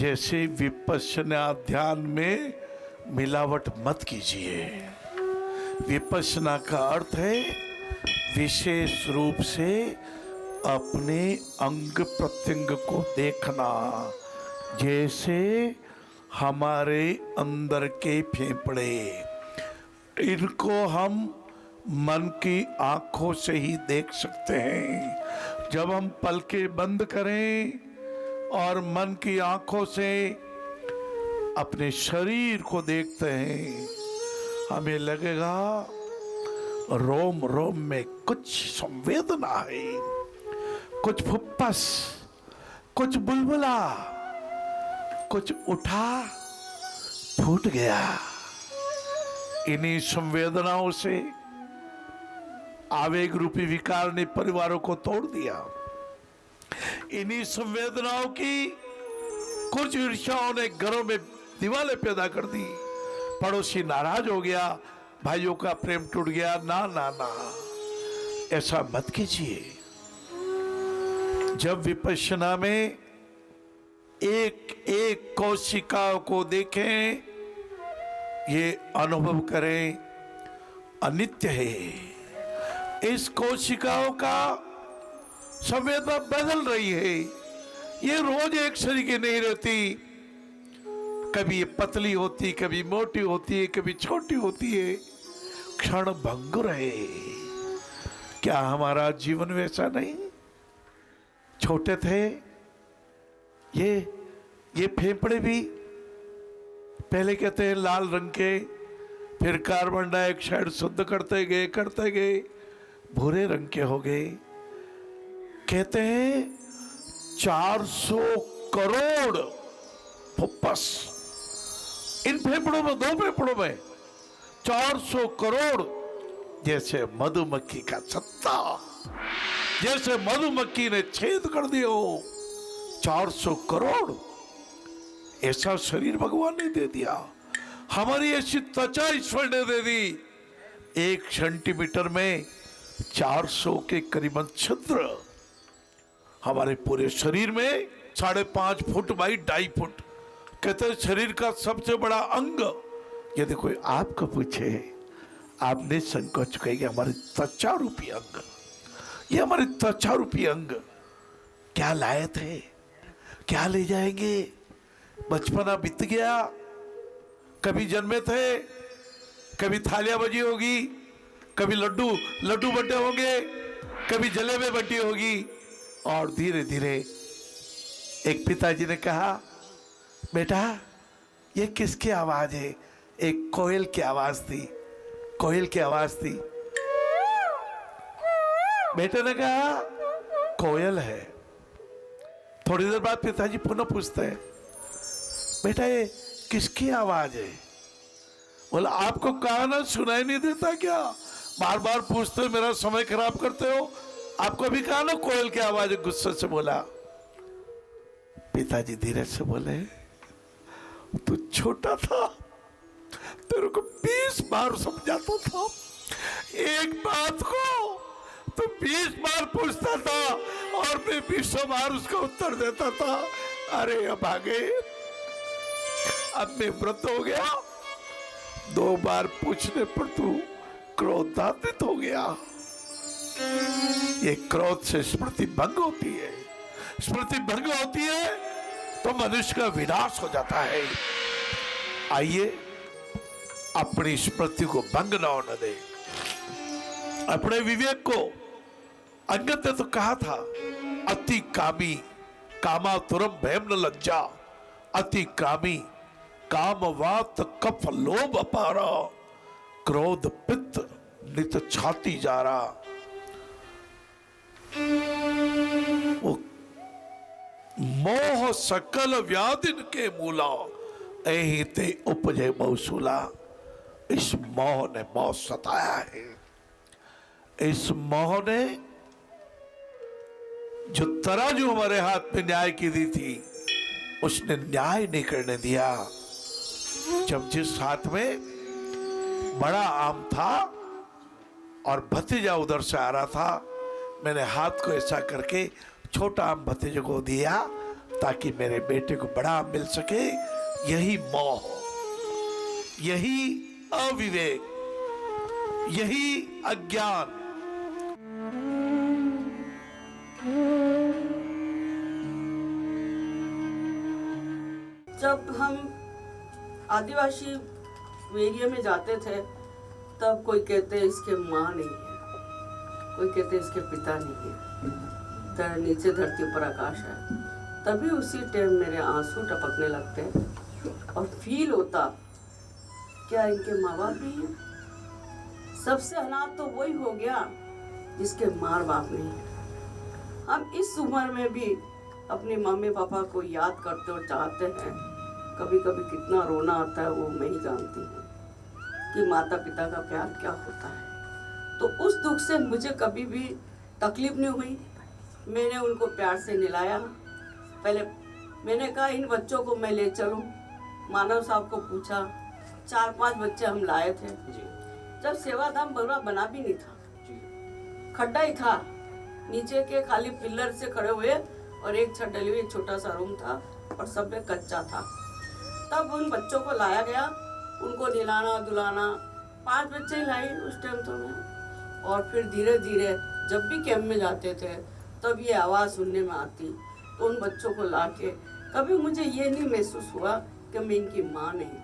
जैसे विपश्यना ध्यान में मिलावट मत कीजिए। विपश्यना का अर्थ है विशेष रूप से अपने अंग प्रत्यंग को देखना, जैसे हमारे अंदर के फेफड़े, इनको हम मन की आंखों से ही देख सकते हैं। जब हम पलकें बंद करें और मन की आंखों से अपने शरीर को देखते हैं, हमें लगेगा रोम रोम में कुछ संवेदना है, कुछ फुप्पस, कुछ बुलबुला, कुछ उठा फूट गया। इन्हीं संवेदनाओं से आवेग रूपी विकार ने परिवारों को तोड़ दिया। इन्हीं संवेदनाओं की कुछ ईर्ष्याओं ने घरों में दीवारें पैदा कर दी। पड़ोसी नाराज हो गया, भाइयों का प्रेम टूट गया। ना ना ना, ऐसा मत कीजिए। जब विपश्यना में एक एक कोशिकाओं को देखें, ये अनुभव करें अनित्य है। इस कोशिकाओं का संवेदना बदल रही है। ये रोज एक शरीर की नहीं रहती। कभी ये पतली होती, कभी मोटी होती है, कभी छोटी होती है। क्षण भंगुर है। क्या हमारा जीवन वैसा नहीं? छोटे थे ये फेफड़े भी पहले कहते हैं लाल रंग के, फिर कार्बन डाइऑक्साइड शुद्ध करते गए भूरे रंग के हो गए। कहते हैं 400 करोड़ फुप्पस इन फेफड़ों में, 2 फेफड़ों में 400 करोड़। जैसे मधुमक्खी का छत्ता, जैसे मधुमक्खी ने छेद कर दिया हो 400 करोड़। ऐसा शरीर भगवान ने दे दिया। हमारी ऐसी त्वचा ईश्वर ने दे दी। 1 सेंटीमीटर में 400 के करीबन छिद्र। हमारे पूरे शरीर में 5.5 फुट बाई 2.5 फुट। कहते हैं शरीर का सबसे बड़ा अंग। यदि कोई आपको पूछे, आप निसंकोच कहेंगे हमारे त्वचा रूपी अंग। ये हमारे त्वचा रूपी अंग क्या लाए थे, क्या ले जाएंगे? बचपना बीत गया। कभी जन्मे थे, कभी थालियां बजी होगी, कभी लड्डू बंटे होंगे, कभी जलेबी बंटी होगी। और धीरे धीरे एक पिताजी ने कहा, बेटा ये किसकी आवाज है? एक कोयल की आवाज थी। कोयल की आवाज थी। बेटे ने कहा कोयल है। थोड़ी देर बाद पिताजी पुनः पूछते हैं, बेटा ये किसकी आवाज है? बोला आपको गाना सुनाई नहीं देता क्या? बार बार पूछते हो, मेरा समय खराब करते हो। आपको भी कहा ना कोयल की आवाज है। गुस्से से बोला। पिताजी धीरे से बोले, तू छोटा था, तेरे को 20 बार समझाता था। एक बात को तो 20 बार पूछता था और मैं 20 बार उसका उत्तर देता था। अरे अब आगे, अब मैं व्रत हो गया। 2 बार पूछने पर तू क्रोधान्वित हो गया। ये क्रोध से स्मृति भंग होती है। स्मृति भंग होती है तो मनुष्य का विनाश हो जाता है। आइए अपनी स्मृति को भंग न होने दे। अपने विवेक को, अंगद ने तो कहा था, अति कामी कामातुरम भयम न लज्जा। अति कामी कामवात कफ लोभ अपारा। क्रोध पित्त नित छाती जा रहा। वो मोह सकल व्याधिन के मूला, एहि ते उपजे बहुसूला। इस मोह ने बहुत सताया है। इस मोह ने जो तराजू हमारे हाथ में न्याय की दी थी, उसने न्याय नहीं करने दिया। जब जिस हाथ में बड़ा आम था और भतीजा उधर से आ रहा था, मैंने हाथ को ऐसा करके छोटा आम भतीजे को दिया ताकि मेरे बेटे को बड़ा मिल सके। यही मोह, यही अविवेक, यही अज्ञान। जब हम आदिवासी एरिया में जाते थे तब कोई कहते इसके माँ नहीं है, कोई कहते इसके पिता नहीं है, नीचे धरती पर आकाश है। तभी उसी टाइम मेरे आंसू टपकने लगते और फील होता क्या इनके माँ बाप नहीं है। सबसे अनाथ तो वही हो गया जिसके माँ बाप नहीं है। हम इस उम्र में भी अपने मम्मी पापा को याद करते और चाहते हैं। कभी कभी कितना रोना आता है वो मैं ही जानती हूँ कि माता पिता का प्यार क्या होता है। तो उस दुख से मुझे कभी भी तकलीफ नहीं हुई। मैंने उनको प्यार से निलाया। पहले मैंने कहा इन बच्चों को मैं ले चलूँ। मानव साहब को पूछा, 4-5 बच्चे हम लाए थे। जब सेवाधाम बना भी नहीं था, खड्डा ही था, नीचे के खाली पिलर से खड़े हुए और एक छत डली हुई एक छोटा सा रूम था और सब में कच्चा था। तब उन बच्चों को लाया गया, उनको निलाना धुलाना। 5 बच्चे ही लाई उस टाइम तो मैं। और फिर धीरे धीरे जब भी कैंप में जाते थे तब ये आवाज़ सुनने में आती। तो उन बच्चों को ला के कभी मुझे ये नहीं महसूस हुआ कि मैं इनकी माँ नहीं।